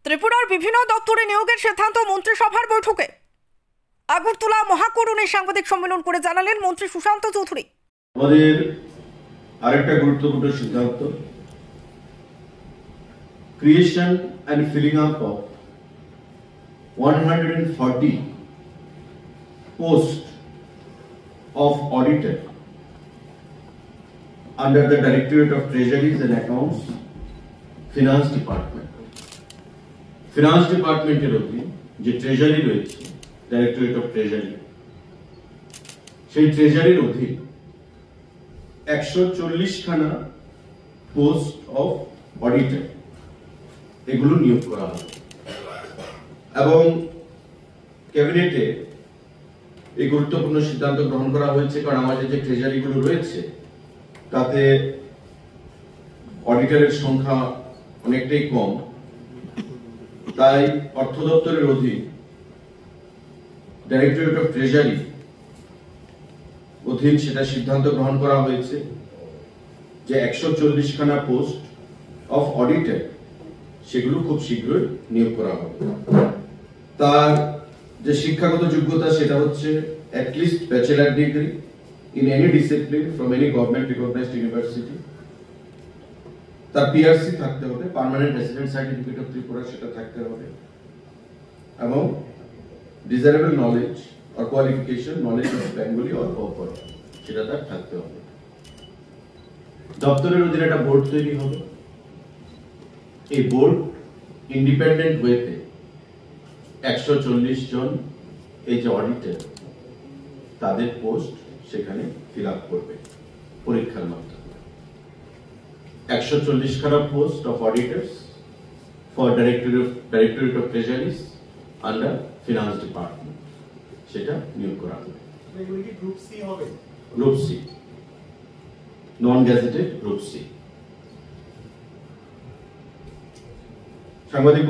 ত্রিপুরার বিভিন্ন দপ্তরে নিয়োগের সিদ্ধান্ত মন্ত্রিসভার বৈঠকে। আগরতলা মহাকরণে সাংবাদিক সম্মেলন করে জানালেন মন্ত্রী সুশান্ত চৌধুরী। আমাদের আরেকটা গুরুত্বপূর্ণ সিদ্ধান্ত, creation and filling up of 140 posts of auditor under the Directorate of Treasuries and Accounts, Finance Department. Finance Department এর অধীনে যে ট্রেজারি রয়েছে, Directorate of Treasury, সেই ট্রেজারির অধীনে 140 খানা পোস্ট অফ অডিটর এগুলো নিয়োগ করা হবে এবং ক্যাবিনেটে এই গুরুত্বপূর্ণ সিদ্ধান্ত গ্রহণ করা হয়েছে, কারণ আমাদের যে ট্রেজারিগুলো রয়েছে তাতে অডিটরের সংখ্যা অনেকটাই কম। তাই অর্থ দপ্তরের অধীন ডাইরেক্টরেট অফ ট্রেজারি অধীন সেটা সিদ্ধান্ত গ্রহণ করা হয়েছে যে 140 খানা পোস্ট অফ অডিটর সেগুলো খুব শীঘ্রই নিয়োগ করা হবে। তার যে শিক্ষাগত যোগ্যতা সেটা হচ্ছে at least bachelor degree in any discipline from any government recognised university. তার পিআরসি থাকতে হবে, permanent resident certificate of Tripura সেটা থাকতে হবে, এবং desirable knowledge or qualification, knowledge of Bengali or Popper, সেটা তার থাকতে হবে। দপ্তরের অধীনে একটা বোর্ড তৈরি হবে। এই বোর্ড ইন্ডিপেন্ডেন্ট ওয়েতে 140 জন এই যে অডিটর তাদের পোস্ট সেখানে ফিল আপ করবে পরীক্ষার মাধ্যমে। 140 খানা post of auditors for directorate of treasuries under finance department সেটা নিয়োগ করা হবে। গ্রুপ সি হবে, group C, non gazetted group C. সাংবাদিক